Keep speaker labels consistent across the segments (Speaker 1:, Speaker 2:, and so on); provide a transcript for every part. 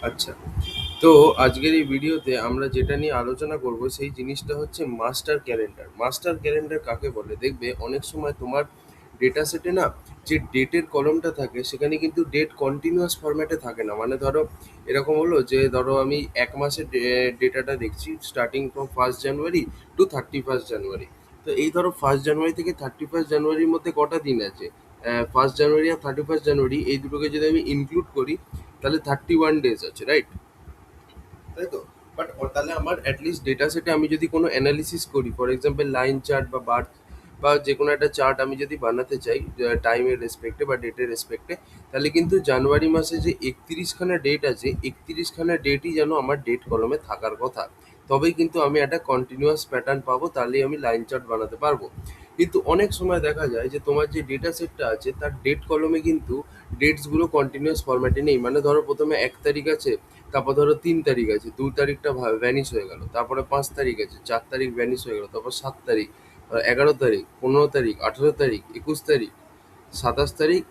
Speaker 1: আচ্ছা, তো আজকের এই ভিডিওতে আমরা যেটা নিয়ে আলোচনা করব সেই জিনিসটা হচ্ছে মাস্টার ক্যালেন্ডার। মাস্টার ক্যালেন্ডার কাকে বলে? দেখবে অনেক সময় তোমার ডেটা সেটে না যে ডেটের কলমটা থাকে সেখানে কিন্তু ডেট কন্টিনিউয়াস ফরম্যাটে থাকে না। মানে ধরো এরকম হলো যে ধরো আমি এক মাসের ডেটাটা দেখছি starting from 1st January to 31st January. তো এই ধরো 1st জানুয়ারি থেকে 31st জানুয়ারির মধ্যে কটা দিন আছে? 1st জানুয়ারি আর 31st জানুয়ারি এই দুটোকে যদি আমি ইনক্লুড করি তাহলে 31 ডেজ আছে, রাইট? তাই তো? বাট তাহলে আমার অ্যাটলিস্ট ডেটা সেটে আমি যদি কোনো অ্যানালিসিস করি, ফর এক্সাম্পল লাইন চার্ট বা বার্থ বা যে কোনো একটা চার্ট আমি যদি বানাতে চাই টাইমের রেসপেক্টে বা ডেটের রেসপেক্টে, তাহলে কিন্তু জানুয়ারি মাসে যে 31খানা ডেট আছে 31খানা ডেটই যেন আমার ডেট কলমে থাকার কথা। তবেই কিন্তু আমি একটা কন্টিনিউয়াস প্যাটার্ন পাবো, তাহলেই আমি লাইন চার্ট বানাতে পারবো। কিন্তু অনেক সময় দেখা যায় যে তোমার যে ডেটা সেটটা আছে তার ডেট কলমে কিন্তু ডেটসগুলো কন্টিনিউয়াস ফরম্যাটে নেই। মানে ধরো প্রথমে 1 তারিখ আছে, তারপর ধরো 3 তারিখ আছে, 2 তারিখটা ভ্যানিশ হয়ে গেল, তারপরে 5 তারিখ আছে, 4 তারিখ ভ্যানিশ হয়ে গেল, তারপর 7 তারিখ, 11 তারিখ, 15 তারিখ, 18 তারিখ, 21 তারিখ, 27 তারিখ,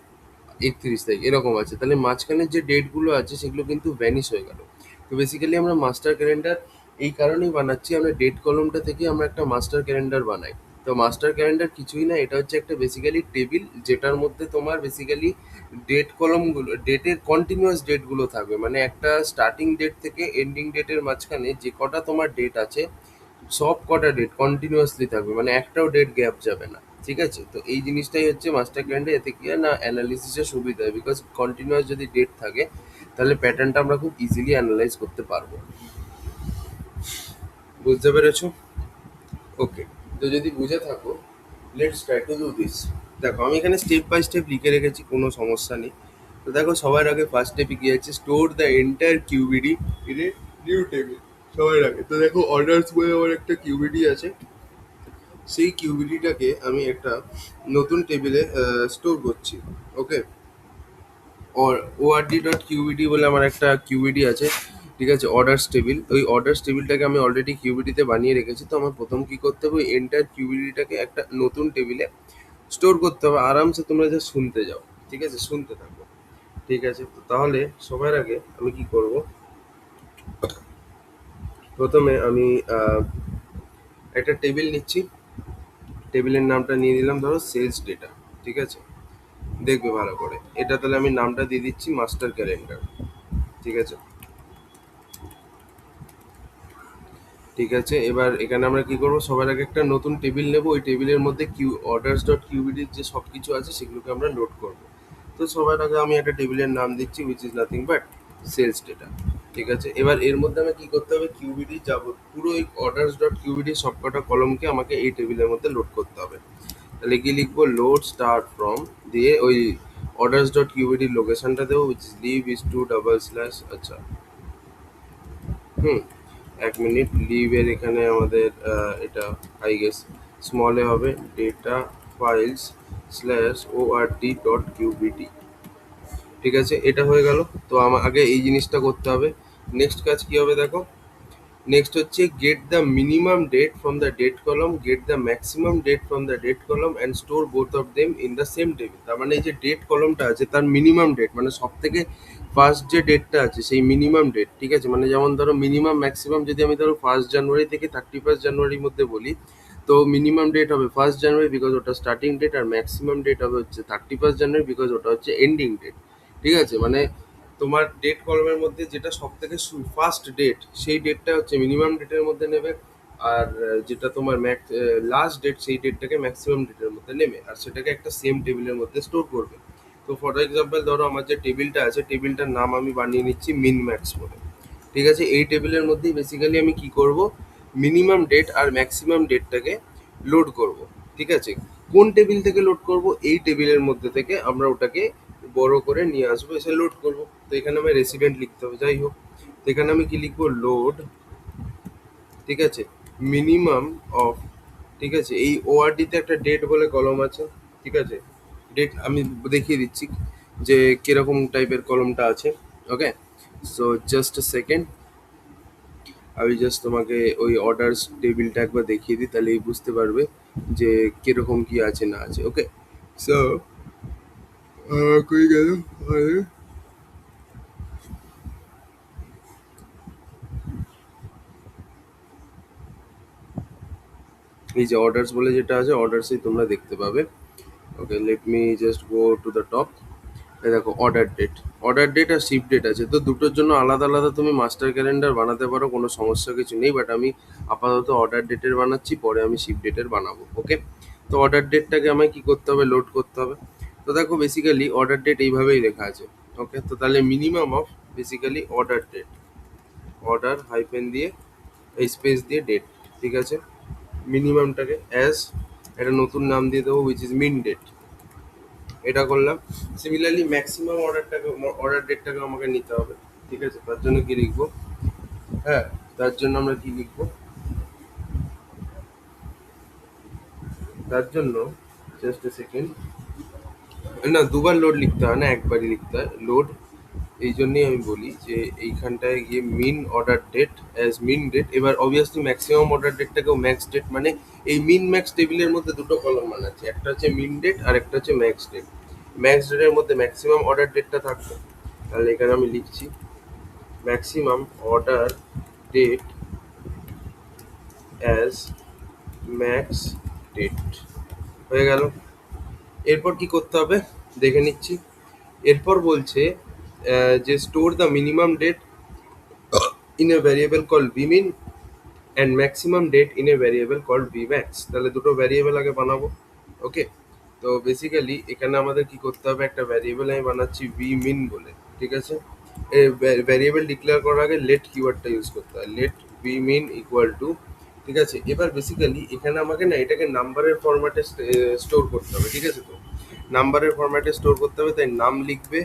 Speaker 1: 31 তারিখ এরকম আছে। তাহলে মাঝখানে যে ডেটগুলো আছে সেগুলো কিন্তু ভ্যানিশ হয়ে গেল। তো বেসিক্যালি আমরা মাস্টার ক্যালেন্ডার এই কারণেই বানাচ্ছি, আমরা ডেট কলমটা থেকে আমরা একটা মাস্টার ক্যালেন্ডার বানাই। তো মাস্টার ক্যালেন্ডার কিছুই না, এটা হচ্ছে একটা বেসিক্যালি টেবিল যেটার মধ্যে তোমার বেসিক্যালি ডেট কলমগুলো ডেটের কন্টিনিউয়াস ডেটগুলো থাকবে। মানে একটা স্টার্টিং ডেট থেকে এন্ডিং ডেটের মাঝখানে যে কটা তোমার ডেট আছে সব কটা ডেট কন্টিনিউয়াসলি থাকবে, মানে একটাও ডেট গ্যাপ যাবে না। ঠিক আছে? তো এই জিনিসটাই হচ্ছে মাস্টার ক্যালেন্ডার। এতে কি হয় না, অ্যানালিসিসের সুবিধা হয়, বিকজ কন্টিনিউয়াস যদি ডেট থাকে তাহলে প্যাটার্নটা আমরা খুব ইজিলি অ্যানালাইজ করতে পারবো। বুঝতে পেরেছো? ওকে, তো যদি বুঝে থাকো, let's try to do this. দেখো আমি এখানে স্টেপ বাই স্টেপ লিখে রেখেছি, কোনো সমস্যা নেই। তো দেখো সবার আগে ফার্স্ট স্টেপে কি আছে, store the entire QBD in a new table. সবার আগে তো দেখো অর্ডার্স বলে আমার একটা কিউবিডি আছে, সেই কিউবিডিটাকে আমি একটা নতুন টেবিলে স্টোর করছি। ওকে, ORD.QBD বলে আমার একটা কিউবিডি আছে। ঠিক আছে, অর্ডার্স টেবিল। ওই অর্ডার্স টেবিলটাকে আমি অলরেডি কিউবিডিতে বানিয়ে রেখেছি। তো আমার প্রথম কি করতে হবে, ওই এন্টার কিউবিডিটাকে একটা নতুন টেবিলে স্টোর করতে হবে। আরামসে তোমরা যা শুনতে যাও, ঠিক আছে, শুনতে থাকো। ঠিক আছে, তো তাহলে সবার আগে আমি কি করব, প্রথমে আমি একটা টেবিল নিচ্ছি। টেবিলের নামটা নিয়ে নিলাম ধরো সেলস ডেটা। ঠিক আছে, দেখবে ভালো করে, এটা তাহলে আমি নামটা দিয়ে দিচ্ছি মাস্টার ক্যালেন্ডার। ঠিক আছে, ঠিক আছে, এবার এখানে আমরা কি করব, সবার আগে একটা নতুন টেবিল নেব। ওই টেবিলের মধ্যে অর্ডার্স.কিউবিডির যে সব কিছু আছে সেগুলোকে আমরা লোড করব। তো সবার আগে আমি একটা টেবিলের নাম দিচ্ছি which is nothing but sales data. ঠিক আছে, এবার এর মধ্যে আমি কি করতে হবে, কিউবিডি যাব পুরো এই অর্ডার্স.কিউবিডির সবকটা কলমকে আমাকে এই টেবিলের মধ্যে লোড করতে হবে। তাহলে কি লিখবো, লোড স্টার্ট ফ্রম, দিয়ে ওই অর্ডার্স.কিউবিডির লোকেশনটা দেবো which is live is to double slash. আচ্ছা, হুম, 1 মিনিট, লিভের এখানে আমাদের এটা আই গেস স্মলে হবে, ডেটা ফাইলস স্ল্যাশ ORD.QBD। ঠিক আছে, এটা হয়ে গেল। তো আমার আগে এই জিনিসটা করতে হবে। নেক্সট কাজ কি হবে দেখো, নেক্সট হচ্ছে get the minimum date from the date column, get the maximum date from the date column and store both of them in the same table. তার মানে এই যে ডেট কলমটা আছে তার মিনিমাম ডেট, মানে সব থেকে ফার্স্ট যে ডেটটা আছে সেই মিনিমাম ডেট। ঠিক আছে, মানে যেমন ধরো মিনিমাম ম্যাক্সিমাম যদি আমি ধরো 1st জানুয়ারি থেকে 31st জানুয়ারির মধ্যে বলি, তো মিনিমাম ডেট হবে 1st জানুয়ারি বিকজ ওটা স্টার্টিং ডেট, আর ম্যাক্সিমাম ডেট হবে হচ্ছে 31st জানুয়ারি বিকজ ওটা হচ্ছে এন্ডিং ডেট। ঠিক আছে, মানে তোমার ডেট কলমের মধ্যে যেটা সব থেকে ফার্স্ট ডেট সেই ডেটটা হচ্ছে মিনিমাম ডেটের মধ্যে নেবে, আর যেটা তোমার লাস্ট ডেট সেই ডেটটাকে ম্যাক্সিমাম ডেটের মধ্যে নেবে, আর সেটাকে একটা সেম টেবিলের মধ্যে স্টোর করবে। তো ফর এক্সাম্পল ধরো আমার যে টেবিলটা আছে টেবিলটার নাম আমি বানিয়ে নিচ্ছি মিন ম্যাক্স বলে। ঠিক আছে, এই টেবিলের মধ্যেই বেসিক্যালি আমি কি করব, মিনিমাম ডেট আর ম্যাক্সিমাম ডেটটাকে লোড করব। ঠিক আছে, কোন টেবিল থেকে লোড করব, এই টেবিলের মধ্যে থেকে আমরা ওটাকে বড় করে নিয়ে আসবো, এসে লোড করব। তো এখানে আমার রেসিডেন্ট লিখতে হবে, যাই হোক। তো এখানে আমি কি লিখবো, লোড, ঠিক আছে, মিনিমাম অফ। ঠিক আছে, এই ওআরডিতে একটা ডেট বলে কলম আছে। ঠিক আছে, ডেট আমি দেখিয়ে দিচ্ছি যে কিরকম টাইপের কলমটা আছে। ওকে, সো জাস্ট এ সেকেন্ড, আমি জাস্ট তোমাকে ওই অর্ডার্স টেবিলটা একবার দেখিয়ে দিই, তাহলেই বুঝতে পারবে যে কিরকম কি আছে না আছে। ওকে, সো কই গেল, এই যে অর্ডারস বলে যেটা আছে, অর্ডারসই তোমরা দেখতে পাবে। Okay, let me just go to the top. এই দেখো অর্ডার ডেট, অর্ডার ডেট আর শিপ ডেট আছে। তো দুটোর জন্য আলাদা আলাদা তুমি মাস্টার ক্যালেন্ডার বানাতে পারো, কোনো সমস্যা কিছু নেই। বাট আমি আপাতত অর্ডার ডেটের বানাচ্ছি, পরে আমি শিপ ডেটের বানাবো। ওকে, তো অর্ডার ডেটটাকে আমায় কি করতে হবে, লোড করতে হবে। তো দেখো বেসিক্যালি অর্ডার ডেট এইভাবেই লেখা আছে। ওকে, তো তাহলে minimum of basically order date, order hyphen দিয়ে এই স্পেস দিয়ে ডেট, ঠিক আছে। মিনিমামটাকে অ্যাজ একটা নতুন নাম দিয়ে দেবো, উইচ ইজ মিন ডেট। এটা করলাম। সিমিলারলি ম্যাক্সিমাম অর্ডার ডেটটাকে আমাকে নিতে হবে, ঠিক আছে। তার জন্য কি লিখবো, হ্যাঁ, তার জন্য আমরা কি লিখবো, তার জন্য জাস্ট এ সেকেন্ড, না দুবার লোড লিখতে হয় না, একবারই লিখতে হয় লোড। এই জন্যই আমি বলি যে এইখানটায় গিয়ে min order date as min date. এবার অবভিয়াসলি ম্যাক্সিমাম অর্ডার ডেটটাকেও ম্যাক্স ডেট, মানে এই মিন ম্যাক্স টেবিলের মধ্যে দুটো কলম বানাচ্ছে, একটা হচ্ছে মিন ডেট আর একটা হচ্ছে ম্যাক্স ডেট। ম্যাক্স ডেটের মধ্যে ম্যাক্সিমাম অর্ডার ডেটটা থাকবে, তাহলে এখানে আমি লিখছি maximum order date as max date, হয়ে গেল। এরপর কি করতে হবে দেখে নিচ্ছি। এরপর বলছে যে store the minimum date in a variable call v min and maximum date in a variable call v max. তাহলে দুটো ভ্যারিয়েবল আগে বানাবো। ওকে, তো বেসিক্যালি এখানে আমাদের কি করতে হবে, একটা ভ্যারিয়েবল আমি বানাচ্ছি ভি মিন বলে, ঠিক আছে। ভ্যারিয়েবল ডিক্লেয়ার করার আগে লেট কিওয়ার্ডটা ইউজ করতে হয়, let v min equal to, ঠিক আছে। এবার বেসিক্যালি এখানে আমাকে না এটাকে নাম্বারের ফরম্যাটে স্টোর করতে হবে, ঠিক আছে। তো নাম্বারের ফরম্যাটে স্টোর করতে হবে, তাই নাম লিখবে,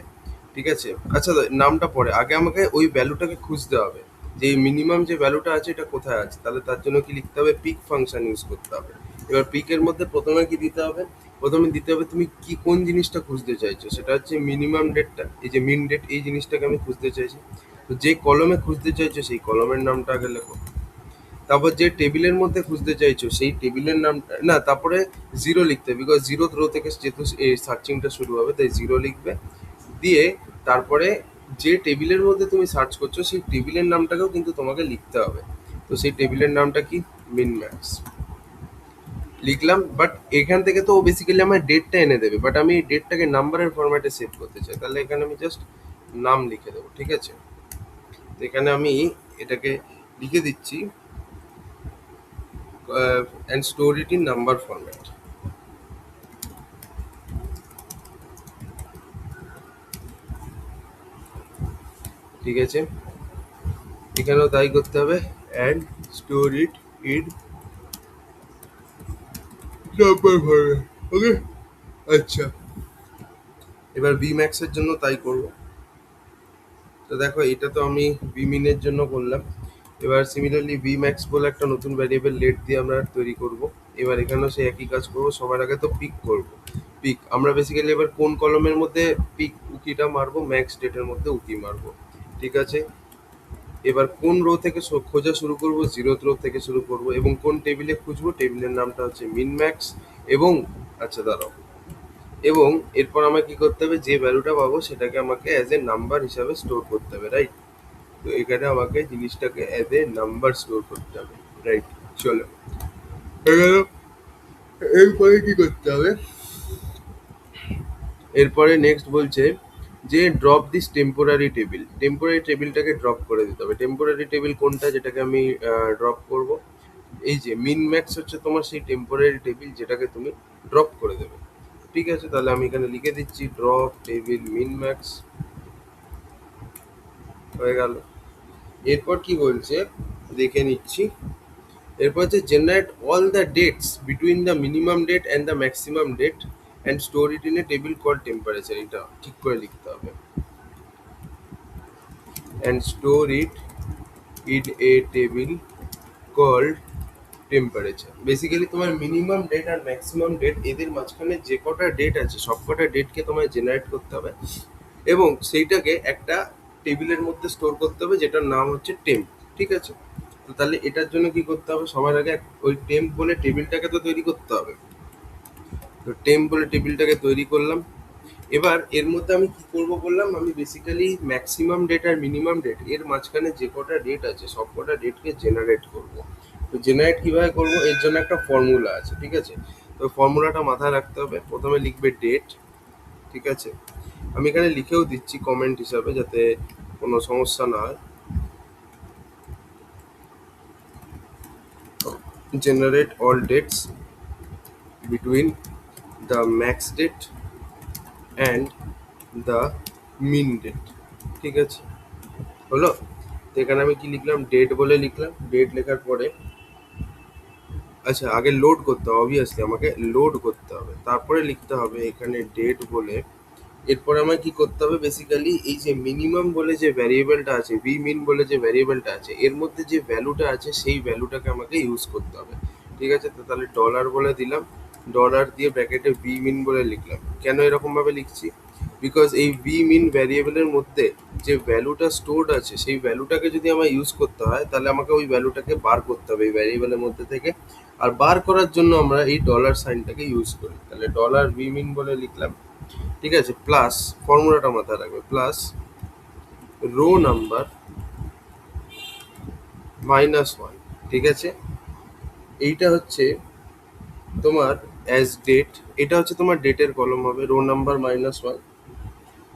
Speaker 1: ঠিক আছে। আচ্ছা নামটা পরে, আগে আমাকে ওই ভ্যালুটাকে খুঁজতে হবে যে মিনিমাম যে ভ্যালুটা আছে এটা কোথায় আছে। তাহলে তার জন্য কি লিখতে হবে, পিক ফাংশন ইউজ করতে হবে। এবার পিকের মধ্যে প্রথমে কি দিতে হবে, প্রথমে দিতে হবে তুমি কি কোন জিনিসটা খুঁজতে চাইছো, সেটা হচ্ছে মিনিমাম ডেটটা, এই যে মিন ডেট এই জিনিসটাকে আমি খুঁজতে চাইছি। তো যে কলমে খুঁজতে চাইছো সেই কলমের নামটা আগে লেখো, তারপর যে টেবিলের মধ্যে খুঁজতে চাইছো সেই টেবিলের নামটা, না তারপরে জিরো লিখতে হবে, বিকজ জিরো রো থেকে যেহেতু এই সার্চিংটা শুরু হবে, তাই জিরো লিখবে। দিয়ে তারপরে যে টেবিলের মধ্যে তুমি সার্চ করছো সেই টেবিলের নামটাকেও কিন্তু তোমাকে লিখতে হবে। তো সেই টেবিলের নামটা কি, মিন ম্যাক্স লিখলাম। বাট এখান থেকে তো ও বেসিক্যালি আমার ডেটটা এনে দেবে, বাট আমি এই ডেটটাকে নাম্বারের ফরম্যাটে সেভ করতে চাই, তাহলে এখানে আমি জাস্ট নাম লিখে দেবো, ঠিক আছে। তো এখানে আমি এটাকে লিখে দিচ্ছি and store it in number format, ঠিক আছে। এখানেও তাই করতে হবে, and store it in number format. Okay, আচ্ছা এবার ভি ম্যাক্সের জন্য তাই করব। তো দেখো এটা তো আমি ভি মিনের জন্য করলাম। এবার সিমিলারলি ভি ম্যাক্স বলে একটা নতুন ভ্যারিয়েবল লেট দিয়ে আমরা তৈরি করব। এবার এখানেও সেই একই কাজ করব, সবার আগে তো পিক করব। পিক আমরা বেসিক্যালি এবার কোন কলমের মধ্যে পিক উকিটা মারবো, ম্যাক্স ডেটের মধ্যে উকি মারবো, ঠিক আছে। এবার কোন রো থেকে খোঁজা শুরু করব, জিরো রো থেকে শুরু করব, এবং কোন টেবিলে খুঁজবো, টেবিলের নামটা হচ্ছে মিন ম্যাক্স। এবং আচ্ছা দাঁড়াও, এবং এরপর আমাকে কি করতে হবে, যে ভ্যালুটা পাবো সেটাকে আমাকে অ্যাজ এ নাম্বার হিসাবে স্টোর করতে হবে, রাইট। তো এখানে আমাকে জিনিসটাকে অ্যাজ এ নাম্বার স্টোর করতে হবে, রাইট। চলো হয়ে গেল। এরপরে কি করতে হবে, এরপরে নেক্সট বলছে যে drop this temporary table, temporary টেবিলটাকে ড্রপ করে দিতে হবে। টেম্পোরারি টেবিল কোনটা, যেটাকে আমি ড্রপ করব, এই যে মিন ম্যাক্স হচ্ছে তোমার সেই টেম্পোরারি টেবিল যেটাকে তুমি ড্রপ করে দেবে, ঠিক আছে। তাহলে আমি এখানে লিখে দিচ্ছি ড্রপ টেবিল মিন ম্যাক্স, হয়ে গেল। এরপর কি বলছে দেখে নিচ্ছি। এরপর হচ্ছে generate all the dates between the minimum date and the maximum date and store it in a table call temperature. এটা ঠিক করে লিখতে হবে, and store it in a table called temperature. Basically তোমার মিনিমাম ডেট আর maximum date এদের মাঝখানে যে কটা ডেট আছে সব কটা ডেটকে তোমায় জেনারেট করতে হবে, এবং সেইটাকে একটা টেবিলের মধ্যে স্টোর করতে হবে যেটার নাম হচ্ছে টেম্প, ঠিক আছে। তো তাহলে এটার জন্য কি করতে হবে, সবার আগে ওই টেম্প বলে টেবিলটাকে তো তৈরি করতে হবে। তো টেম্প বলে টেবিলটাকে তৈরি করলাম। এবার এর মধ্যে আমি কি করব বললাম, আমি বেসিক্যালি ম্যাক্সিমাম ডেট আর মিনিমাম ডেট এর মাঝখানে যে কটা ডেট আছে সব কটা ডেটকে জেনারেট করব। তো জেনারেট কিভাবে করব, এর জন্য একটা ফর্মুলা আছে, ঠিক আছে। তো ফর্মুলাটা মাথায় রাখতে হবে। প্রথমে লিখবে ডেট, ঠিক আছে। আমি এখানে লিখেও দিচ্ছি কমেন্ট হিসাবে, যাতে কোনো সমস্যা না হয়। Generate all dates between the max date and the min date, ঠিক আছে। হলো? তো এখানে আমি কি লিখলাম, ডেট বলে লিখলাম। ডেট লেখার পরে আচ্ছা, আগে লোড করতে হবে, অবভিয়াসলি আমাকে লোড করতে হবে, তারপরে লিখতে হবে এখানে ডেট বলে। এরপরে আমায় কি করতে হবে, বেসিক্যালি এই যে মিনিমাম বলে যে ভ্যারিয়েবলটা আছে, ভি মিন বলে যে ভ্যারিয়েবলটা আছে, এর মধ্যে যে ভ্যালুটা আছে সেই ভ্যালুটাকে আমাকে ইউজ করতে হবে, ঠিক আছে। তো তাহলে ডলার বলে দিলাম, ডলার দিয়ে ব্র্যাকেটে ভি মিন বলে লিখলাম। কেন এরকম ভাবে লিখছি, বিকজ এই ভি মিন ভ্যারিয়েবলের মধ্যে যে ভ্যালুটা স্টোরড আছে সেই ভ্যালুটাকে যদি আমার ইউজ করতে হয়, তাহলে আমাকে ওই ভ্যালুটাকে বার করতে হবে এই ভ্যারিয়েবলের মধ্যে থেকে। আর বার করার জন্য আমরা এই ডলার সাইনটাকে ইউজ করি। তাহলে ডলার ভি মিন বলে লিখলাম, ঠিক আছে। প্লাস, ফর্মুলাটা মাথায় রাখবে, প্লাস রো নাম্বার -1, ঠিক আছে। এইটা হচ্ছে তোমার অ্যাজ ডেট, এটা হচ্ছে তোমার ডেটের কলম হবে, রো নাম্বার -1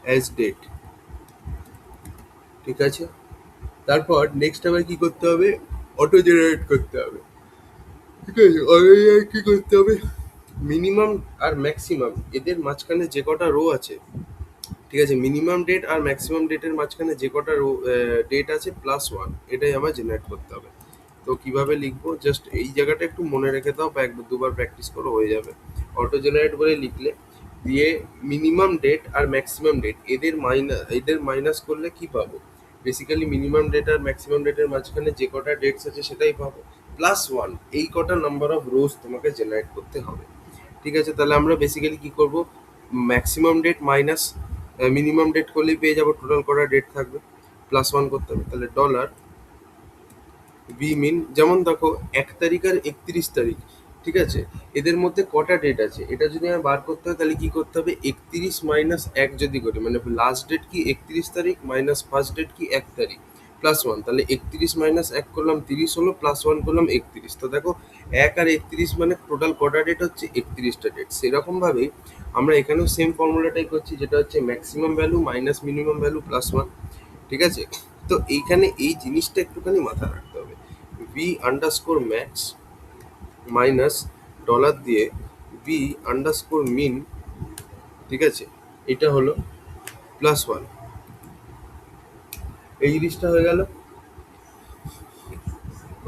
Speaker 1: অ্যাজ ডেট, ঠিক আছে। তারপর নেক্সট আবার কি করতে হবে, অটো জেনারেট করতে হবে, ঠিক আছে। অটো জেনারেট কি করতে হবে, মিনিমাম আর ম্যাক্সিমাম এদের মাঝখানে যে কটা রো আছে, ঠিক আছে, মিনিমাম ডেট আর ম্যাক্সিমাম ডেটের মাঝখানে যে কটা রো ডেট আছে +1, এটাই আমার জেনারেট করতে হবে। তো কিভাবে লিখবো, জাস্ট এই জায়গাটা একটু মনে রেখে দাও, বা একবার দুবার প্র্যাকটিস করো, হয়ে যাবে। অটো জেনারেট বলে লিখলে, দিয়ে মিনিমাম ডেট আর ম্যাক্সিমাম ডেট এদের মাইনাস করলে কি পাবো, বেসিক্যালি মিনিমাম ডেট আর ম্যাক্সিমাম ডেটের মাঝখানে যে কটা ডেটস আছে সেটাই পাবো, +1, এই কটা নাম্বার অফ রোজ তোমাকে জেনারেট করতে হবে, ঠিক আছে। তাহলে আমরা বেসিক্যালি কি করব, maximum date minus minimum date করলেই পেয়ে যাবো টোটাল কটা ডেট থাকবে, +1 করতে হবে। তাহলে ডলার ভি মিন, যেমন দেখো 1 তারিখ আর 31 তারিখ, ঠিক আছে, এদের মধ্যে কটা ডেট আছে এটা যদি আমার বার করতে হয়, তাহলে কি করতে হবে, 31 - 1 যদি করি, মানে লাস্ট ডেট কি 31 তারিখ মাইনাস ফার্স্ট ডেট কি 1 তারিখ, +1, তাহলে 31 - 1 করলাম 30 হলো, +1 করলাম 31। তো দেখো 1 আর 31 মানে টোটাল কটা ডেট হচ্ছে, 31টা ডেট। সেরকম ভাবেই আমরা এখানেও সেম ফর্মুলাটাই করছি, যেটা হচ্ছে maximum value minus minimum value +1, ঠিক আছে। তো এইখানে এই জিনিসটা একটুখানি মাথায় রাখতে হবে, v_max মাইনাস ডলার দিয়ে v_min, ঠিক আছে, এটা হলো +1, এই জিনিসটা হয়ে গেল।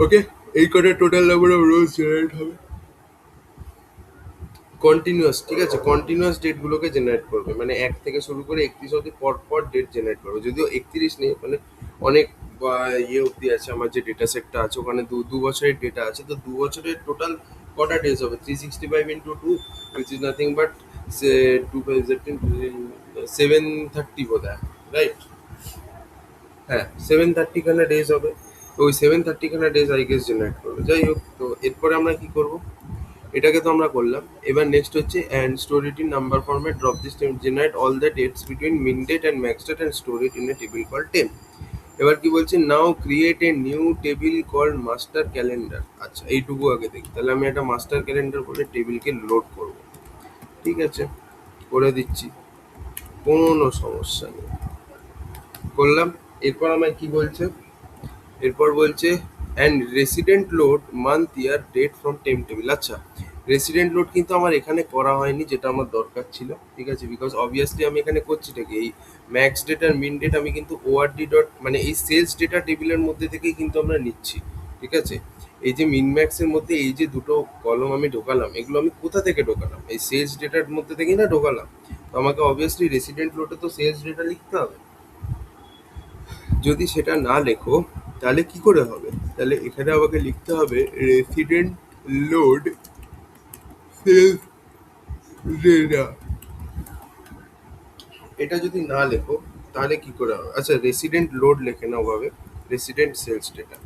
Speaker 1: ওকে, এই কটা total number of rose generate হবে কন্টিনিউয়াস, ঠিক আছে। কন্টিনিউয়াস ডেটগুলোকে জেনারেট করবে, মানে 1 থেকে শুরু করে 31 অবধি পর পর ডেট জেনারেট করবে। যদিও 31 নেই, মানে অনেক ইয়ে অবধি আছে, আমার যে ডেটা সেটটা আছে ওখানে দু বছরের ডেটা আছে। তো 2 বছরের টোটাল কটা ডেজ হবে, 365 × 2, উইচ ইজ নাথিং বাট 730 বোধ হয়, রাইট। হ্যাঁ, 730খানা ডেজ হবে। তো ওই 730খানা ডেজ আই গেস জেনারেট করবে। যাই হোক, তো এরপরে আমরা কি করব, এটাকে তো আমরা করলাম। এবার নেক্সট হচ্ছে and store it in number format, drop this generate all the dates between min date and max date and store it in a table call temp. এবার কি বলছে, now create a new table called master calendar. আচ্ছা, এইটুকু আগে দেখি। তাহলে আমি একটা মাস্টার ক্যালেন্ডার বলে টেবিলকে লোড করব, ঠিক আছে, করে দিচ্ছি, কোনো সমস্যা নেই, করলাম। এরপর আমায় কি বলছে, এরপর বলছে and resident load month year date from temp table. আচ্ছা, রেসিডেন্ট লোড কিন্তু আমার এখানে করা হয়নি, যেটা আমার দরকার ছিল, ঠিক আছে, বিকজ অবভিয়াসলি আমি এখানে করছিটা কি, এই ম্যাক্স ডেট আর মিন ডেট আমি কিন্তু ওআরডি ডট, মানে এই সেলস ডেটা টেবিলের মধ্যে থেকেই কিন্তু আমরা নিচ্ছি, ঠিক আছে। এই যে মিন ম্যাক্সের মধ্যে এই যে দুটো কলম আমি ঢোকালাম, এগুলো আমি কোথা থেকে ঢোকালাম, এই সেলস ডেটার মধ্যে থেকেই না ঢোকালাম। তো আমাকে অবভিয়াসলি রেসিডেন্ট লোডে তো সেলস ডেটা লিখতে হবে। যদি সেটা না লেখো তাহলে কি করে হবে, তাহলে এখানে আমাকে লিখতে হবে রেসিডেন্ট লোড সেলস ডেটা। এটা যদি না লেখো তাহলে কি করে হবে, আচ্ছা রেসিডেন্ট লোড লেখে না ওভাবে, রেসিডেন্ট সেলস ডেটা,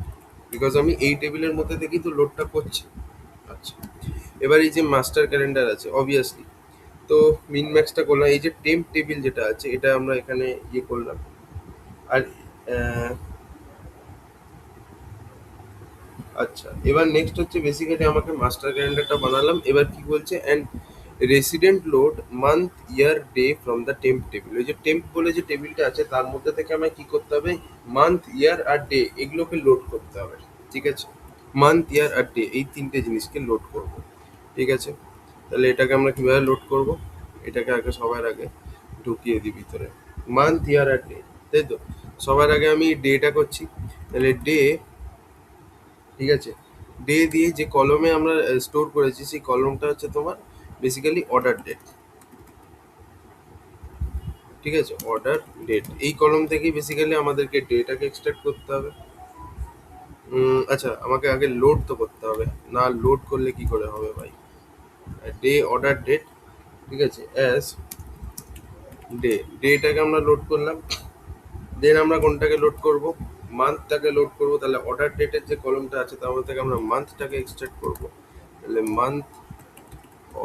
Speaker 1: বিকজ আমি এই টেবিলের মধ্যে থেকেই তো লোডটা করছি। আচ্ছা, এবার এই যে মাস্টার ক্যালেন্ডার আছে অবভিয়াসলি, তো মিন ম্যাক্সটা করলাম, এই যে টেম্প টেবিল যেটা আছে এটা আমরা এখানে ইয়ে করলাম। আর আচ্ছা, এবার নেক্সট হচ্ছে বেসিক্যালি আমাকে মাস্টার ক্যালেন্ডারটা বানালাম। এবার কি বলছে, and resident load month year day from the temp table. ওই যে টেম্প বলে যে টেবিলটা আছে তার মধ্যে থেকে আমায় কি করতে হবে, মান্থ ইয়ার আর ডে এগুলোকে লোড করতে হবে। ঠিক আছে, মান্থ ইয়ার আর ডে এই তিনটে জিনিসকে লোড করব। ঠিক আছে, তাহলে এটাকে আমরা কিভাবে লোড করব, এটাকে আগে সবার আগে ঢুকিয়ে দিই ভিতরে, মান্থ ইয়ার আর ডে, তাই তো। সবার আগে আমি ডেটা করছি, তাহলে ডে, ঠিক আছে, ডে দিয়ে যে কলমে আমরা স্টোর করেছি সেই কলমটা হচ্ছে তোমার বেসিক্যালি অর্ডার ডেট। ঠিক আছে, অর্ডার ডেট এই কলম থেকেই বেসিক্যালি আমাদেরকে ডেটাকে এক্সট্রাক্ট করতে হবে। আচ্ছা, আমাকে আগে লোড তো করতে হবে, না লোড করলে কি করে হবে ভাই। ডে অর্ডার ডেট, ঠিক আছে, অ্যাজ ডে, ডেটাকে আমরা লোড করলাম। দেন আমরা কোনটাকে লোড করব, মান্থটাকে লোড করব। তাহলে অর্ডার ডেটের যে কলমটা আছে তার মধ্যে থেকে আমরা মান্থটাকে এক্সট্রাক্ট করব। তাহলে মান্থ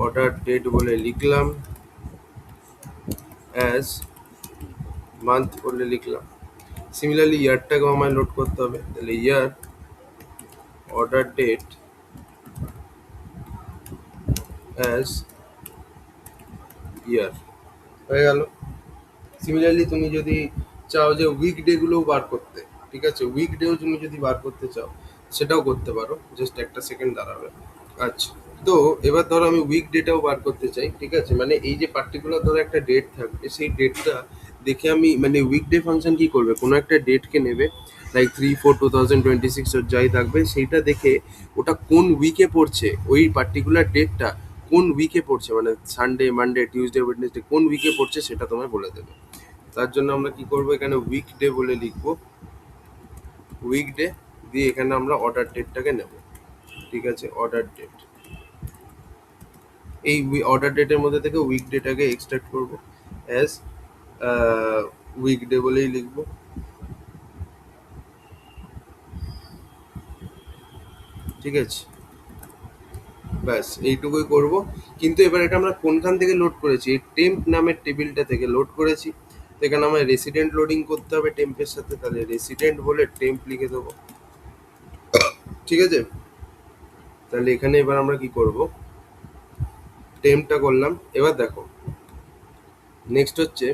Speaker 1: অর্ডার ডেট বলে লিখলাম, অ্যাজ মান্থ বলে লিখলাম। সিমিলারলি ইয়ারটাকেও আমায় লোড করতে হবে, তাহলে ইয়ার অর্ডার ডেট অ্যাজ ইয়ার, হয়ে গেল। সিমিলারলি তুমি যদি চাও যে উইকডেগুলোও বার করতে, ঠিক আছে, উইকডেও তুমি যদি বার করতে চাও সেটাও করতে পারো, জাস্ট একটা সেকেন্ড দাঁড়াবে। আচ্ছা, তো এবার ধরো আমি উইক ডেটাও বার করতে চাই, ঠিক আছে, মানে এই যে পার্টিকুলার ধরো একটা ডেট থাকবে, সেই ডেটটা দেখে আমি মানে উইকডে ফাংশন কি করবে, কোনো একটা ডেটকে নেবে, লাইক 3/4/2026 ওর যাই থাকবে সেইটা দেখে ওটা কোন উইকে পড়ছে, ওই পার্টিকুলার ডেটটা কোন উইকে পড়ছে, মানে সানডে, মানডে, টিউসডে, ওয়েডনেসডে কোন উইকে পড়ছে সেটা তোমায় বলে দেবে। তার জন্য আমরা কি করবো, এখানে উইকডে বলে লিখবো, উইকডে দিয়ে এখানে আমরা অর্ডার ডেটটাকে নেব। ঠিক আছে, অর্ডার ডেট, এই অর্ডার ডেটের মধ্যে থেকে উইক ডেটাকে এক্সট্রাক্ট করব, অ্যাজ উইকডে বলেই লিখবো। ঠিক আছে, ব্যাস এইটুকুই করব। কিন্তু এবার এটা আমরা কোনখান থেকে লোড করেছি, এই টেম্প নামের টেবিলটা থেকে লোড করেছি। তো এখানে আমায় রেসিডেন্ট লোডিং করতে হবে টেম্পের সাথে, তাহলে রেসিডেন্ট বলে টেম্প লিখে দেবো। ঠিক আছে, তাহলে এখানে এবার আমরা কি করব, টেম্পটা করলাম। এবার দেখো নেক্সট হচ্ছে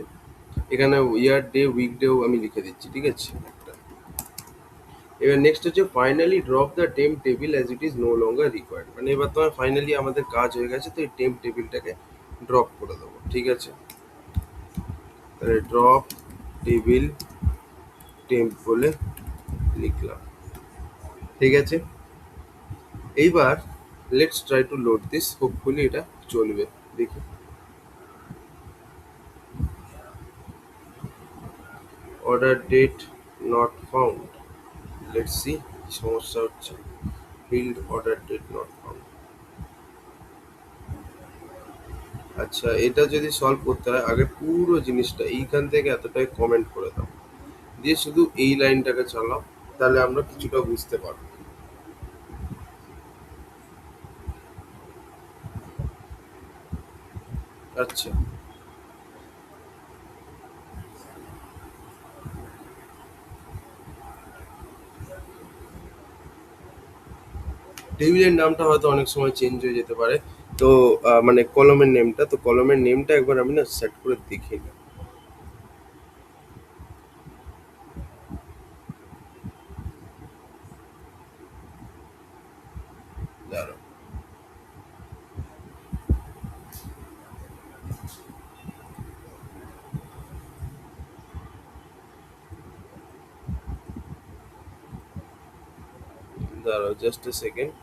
Speaker 1: এখানে ইয়ার ডে উইক ডেও আমি লিখে দিচ্ছি, ঠিক আছে একটা। এবার নেক্সট হচ্ছে finally drop the temp table as it is no longer required, মানে এবার তোমার ফাইনালি আমাদের কাজ হয়ে গেছে, তো এই টেম্প টেবিলটাকে ড্রপ করে দেবো। ঠিক আছে, তাহলে ড্রপ টেবিল টেম্প বলে লিখলাম। ঠিক আছে, এইবার let's try to load this, hopefully এটা চলবে, দেখি। Order date not found, let's see সমস্যা হচ্ছে, field order date not found. আচ্ছা, এটা যদি সলভ করতে হয় আগে পুরো জিনিসটা এইখান থেকে এতটাই কমেন্ট করে দাও, দিয়ে শুধু এই লাইনটাকে চালাও, তাহলে আমরা কিছুটা বুঝতে পারবো। আচ্ছা, টেবিলের নামটা হয়তো অনেক সময় চেঞ্জ হয়ে যেতে পারে, তো মানে কলমের নেমটা, তো কলমের নেমটা একবার আমি না সেট করে দেখি না। দাঁড়াও, দাঁড়াও জাস্ট এ সেকেন্ড।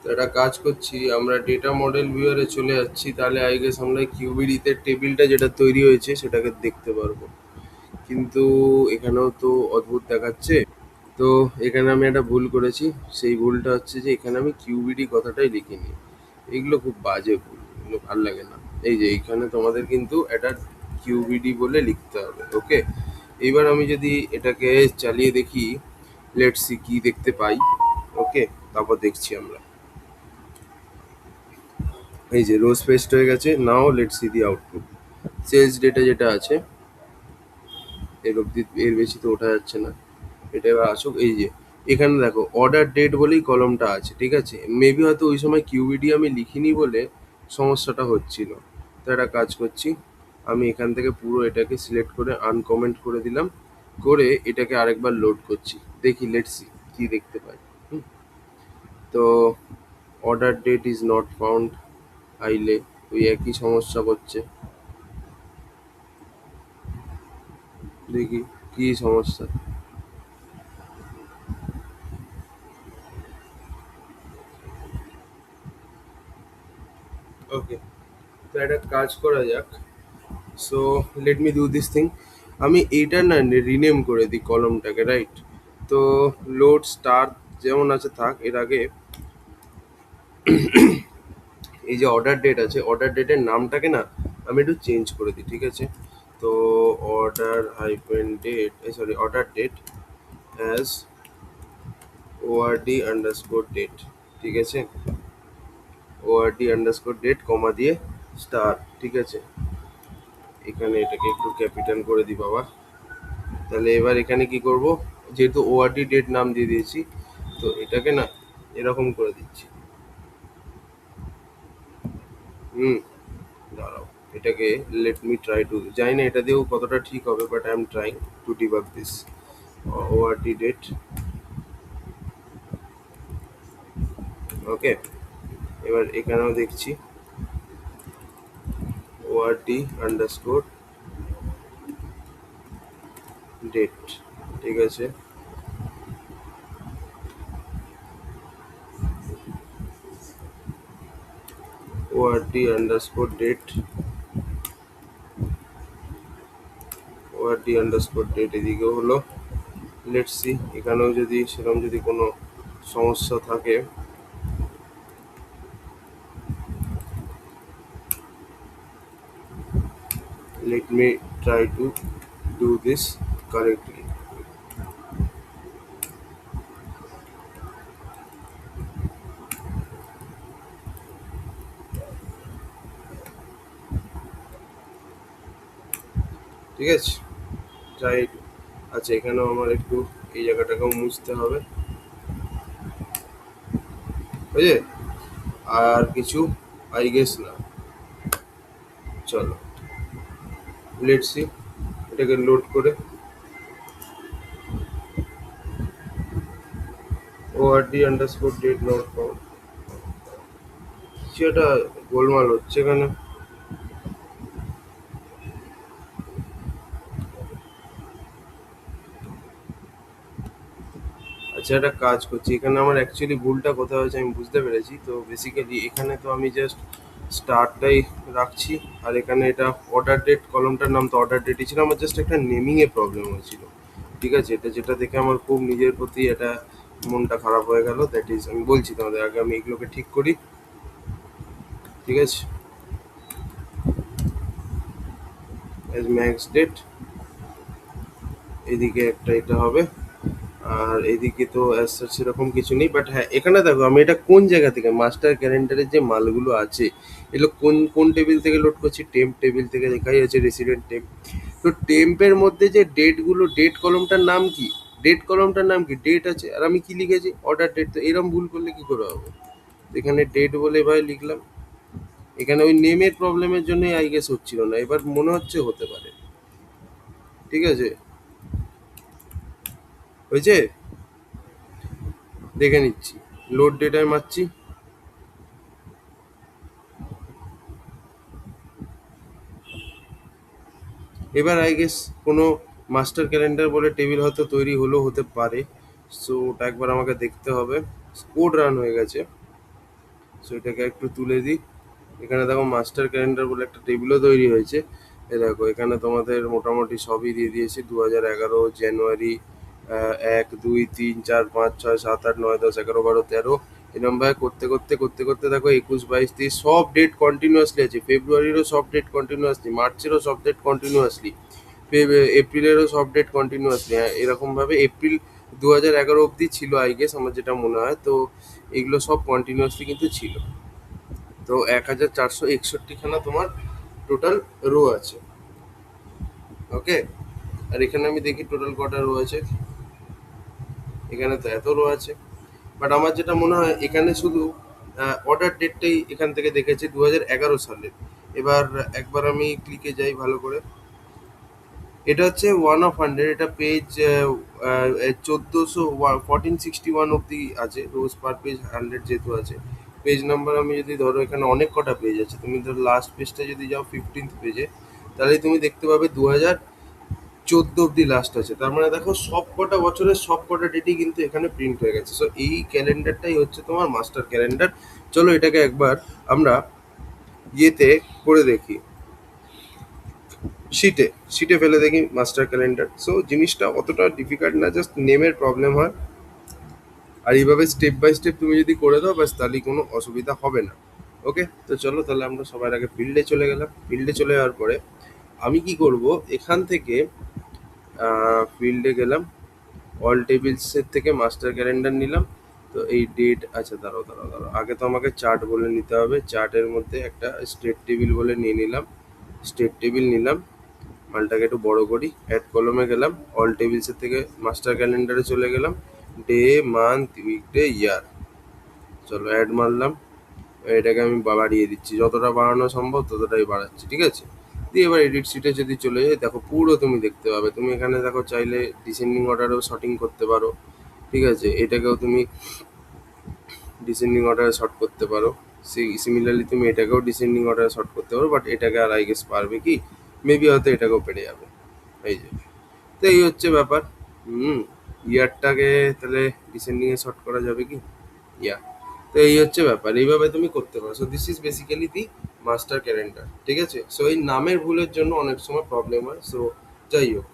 Speaker 1: তো একটা কাজ করছি, আমরা ডেটা মডেল ভিউয়ারে চলে যাচ্ছি, তাহলে আই গেস আমরা কিউবিডিতে টেবিলটা যেটা তৈরি হয়েছে সেটাকে দেখতে পারবো। কিন্তু এখানেও তো অদ্ভুত দেখাচ্ছে। তো এখানে আমি একটা ভুল করেছি, সেই ভুলটা হচ্ছে যে এখানে আমি কিউবিডি কথাটাই লিখিনি। এগুলো খুব বাজে ভুল, এগুলো ভাল লাগে না। এই যে এইখানে তোমাদের কিন্তু এটা কিউবিডি বলে লিখতে হবে, ওকে। এইবার আমি যদি এটাকে চালিয়ে দেখি, লেটস সি কি দেখতে পাই, ওকে, তারপর দেখছি আমরা। এই যে রোজ পেস্ট হয়ে গেছে। Now let's see the output. Sales data যেটা আছে এর অবধি, এর বেশি তো ওঠা যাচ্ছে না। এটা এবার আসুক। এই যে এখানে দেখো অর্ডার ডেট বলেই কলমটা আছে, ঠিক আছে। মেবি হয়তো ওই সময় কিউবিডি আমি লিখিনি বলে সমস্যাটা হচ্ছিল। তো একটা কাজ করছি, আমি এখান থেকে পুরো এটাকে সিলেক্ট করে আনকমেন্ট করে দিলাম, করে এটাকে আরেকবার লোড করছি। দেখি লেটস সি কি দেখতে পাই। হুম, তো order date is not found আইলে ওই একই সমস্যা করছে। দেখি কি সমস্যা। ওকে, তো একটা কাজ করা যাক। So let me do this thing. আমি এইটা না রিনেম করে দিই কলমটাকে, রাইট। তো লোড স্টার যেমন আছে থাক, এর আগে এই যে অর্ডার ডেট আছে, অর্ডার ডেটের নামটাকে না আমি একটু চেঞ্জ করে দিই, ঠিক আছে। তো order hyphen date, sorry order date as ORD underscore date, ঠিক আছে। ওআরডি আন্ডারস্কোর ডেট কমা দিয়ে স্টার, ঠিক আছে। এখানে এটাকে একটু ক্যাপিটাল করে দিই বাবা। তাহলে এবার এখানে কি করব, যেহেতু ওআরডি ডেট নাম দিয়ে দিয়েছি, তো এটাকে না এরকম করে দিচ্ছি। হুম, দাঁড়াও, এটাকে লেট মি ট্রাই টু, জানি না এটা দিয়েও কতটা ঠিক হবে, but I am trying to debug this. ORD date, okay. এবার এখানেও দেখছি ওআরডি আন্ডারস্কোর ডেট, ঠিক আছে। ORD underscore date, ORD underscore date এদিকেও হলো। লেটস সি এখানেও যদি সেরকম যদি কোনো সমস্যা থাকে। let me try to do this correctly. ঠিক আছে, ট্রাই। আচ্ছা, এখানেও আমার একটু এই জায়গাটাকেও মুছতে হবে, বুঝলে। আর কিছু আই গেস না। চলো লেটস সি, এটাকে লোড করে ওআরডি আন্ডারস্কোর ডেট নট ফাউন্ড, কিছু একটা গোলমাল হচ্ছে এখানে। আচ্ছা, একটা কাজ করছি, এখানে আমার অ্যাকচুয়ালি ভুলটা কোথায় হয়েছে আমি বুঝতে পেরেছি। তো বেসিক্যালি এখানে তো আমি জাস্ট স্টারটাই রাখছি, আর এখানে এটা অর্ডার ডেট কলমটার নাম তো অর্ডার ডেটই ছিল, আমার জাস্ট একটা নেমিংয়ে প্রবলেম হয়েছিল, ঠিক আছে। এটা যেটা দেখে আমার খুব নিজের প্রতি এটা মনটা খারাপ হয়ে গেল, দ্যাট ইজ, আমি বলছি তোমাদের আগে আমি এগুলোকে ঠিক করি, ঠিক আছে। অ্যাজ ম্যাক্স ডেট, এদিকে একটা এটা হবে, আর এদিকে তো অ্যাজ সাচ সেরকম কিছু নেই। বাট হ্যাঁ, এখানে দেখো আমি এটা কোন জায়গা থেকে, মাস্টার ক্যালেন্ডারের যে মালগুলো আছে এগুলো কোন কোন টেবিল থেকে লোড করছি, টেম্প টেবিল থেকে। দেখাই আছে রেসিডেন্ট টেম্প। তো টেম্পের মধ্যে যে ডেটগুলো, ডেট কলমটার নাম কি, ডেট কলমটার নাম কি, ডেট আছে, আর আমি কি লিখেছি অর্ডার ডেট। তো এরকম ভুল করলে কি করে হবে। তো এখানে ডেট বলে ভাই লিখলাম, এখানে ওই নেমের প্রবলেমের জন্যই আই গেস হচ্ছিল না, এবার মনে হচ্ছে হতে পারে, ঠিক আছে। হয়েছে, দেখে নিচ্ছি, লোড ডেটায় মারছি। এবার আই গেস কোনো মাস্টার ক্যালেন্ডার বলে টেবিল হয়তো তৈরি হলেও হতে পারে। সো ওটা একবার আমাকে দেখতে হবে। কোড রান হয়ে গেছে, সো এটাকে একটু তুলে দিই। এখানে দেখো মাস্টার ক্যালেন্ডার বলে একটা টেবিলও তৈরি হয়েছে। এ দেখো এখানে তোমাদের মোটামুটি সবই দিয়ে দিয়েছি, 2011 জানুয়ারি, 1 2 3 4 5 6 7 8 9 10 11 12 13, এরকম ভাবে করতে করতে করতে করতে দেখো 21 22 23 সব ডেট কন্টিনিউয়াসলি আছে। ফেব্রুয়ারিরও সব ডেট কন্টিনিউয়াসলি, মার্চেরও সব ডেট কন্টিনিউয়াসলি, এপ্রিলেরও সব ডেট কন্টিনিউয়াসলি। হ্যাঁ, এরকমভাবে এপ্রিল 2011 অবধি ছিল আই গেস, আমার যেটা মনে হয়। তো এগুলো সব কন্টিনিউয়াসলি কিন্তু ছিল। তো 1461খানা তোমার টোটাল রো আছে। ওকে, আর এখানে আমি দেখি টোটাল কটা রো আছে। এখানে তো এত রো আছে, বাট আমার যেটা মনে হয় এখানে শুধু অর্ডার ডেটটাই এখান থেকে দেখেছি 2011 সালের। এবার একবার আমি ক্লিকে যাই ভালো করে। এটা হচ্ছে 1/100, এটা পেজ 1461 অব্দি আছে, রোজ পার পেজ 100 যেহেতু আছে। পেজ নাম্বার আমি যদি ধরো, এখানে অনেক কটা পেজ আছে, তুমি ধরো লাস্ট পেজটা যদি যাও 15th পেজে, তাহলে তুমি দেখতে পাবে 2014 অব্দি লাস্ট আছে। তার মানে দেখো সব কটা বছরের সব কটা ডেটই কিন্তু এখানে প্রিন্ট হয়ে গেছে। সো এই ক্যালেন্ডারটাই হচ্ছে তোমার মাস্টার ক্যালেন্ডার। চলো এটাকে একবার আমরা ইয়েতে করে দেখি, শিটে শিটে ফেলে দেখি মাস্টার ক্যালেন্ডার। সো জিনিসটা অতটা ডিফিকাল্ট না, জাস্ট নেমের প্রবলেম হয়। আর এইভাবে স্টেপ বাই স্টেপ তুমি যদি করে দাও ব্যাস, তাহলে কোনো অসুবিধা হবে না। ওকে, তো চলো তাহলে আমরা সবার আগে ফিল্ডে চলে গেলাম। ফিল্ডে চলে যাওয়ার পরে আমি কি করব, এখান থেকে ফিল্ডে গেলাম, অল টেবিলসের থেকে মাস্টার ক্যালেন্ডার নিলাম। তো এই ডেট, আচ্ছা দাঁড়াও দাঁড়াও দাঁড়াও, আগে তো আমাকে চার্ট বলে নিতে হবে। চার্টের মধ্যে একটা স্টেট টেবিল বলে নিয়ে নিলাম, স্টেট টেবিল নিলাম। মালটাকে একটু বড় করি, অ্যাড কলমে গেলাম, অল টেবিলসের থেকে মাস্টার ক্যালেন্ডারে চলে গেলাম, ডে, মান্থ, উইকডে, ইয়ার। চলো অ্যাড মারলাম। এটাকে আমি বাড়িয়ে দিচ্ছি, যতটা বাড়ানো সম্ভব ততটাই বাড়াচ্ছি, ঠিক আছে। দিয়ে এবার এডিট শিটে যদি চলে যাই, দেখো পুরো তুমি দেখতে পাবে। তুমি এখানে দেখো চাইলে ডিসেন্ডিং অর্ডারেও শর্টিং করতে পারো, ঠিক আছে। এটাকেও তুমি ডিসেন্ডিং অর্ডারে শর্ট করতে পারো। সিমিলারলি তুমি এটাকেও ডিসেন্ডিং অর্ডারে শর্ট করতে পারো, বাট এটাকে আর আই গেস পারবে কি, মেবি হয়তো এটাকেও পেরে যাবে। এই যে, তো এই হচ্ছে ব্যাপার। হুম, ইয়ারটাকে তাহলে ডিসেন্ডিংয়ে শর্ট করা যাবে কি, ইয়া। তো এই হচ্ছে ব্যাপার, এইভাবে তুমি করতে পারো। So this is basically the master calendar, ঠিক আছে। সো এই নামের ভুলের জন্য অনেক সময় প্রবলেম হয়। সো যাই হোক,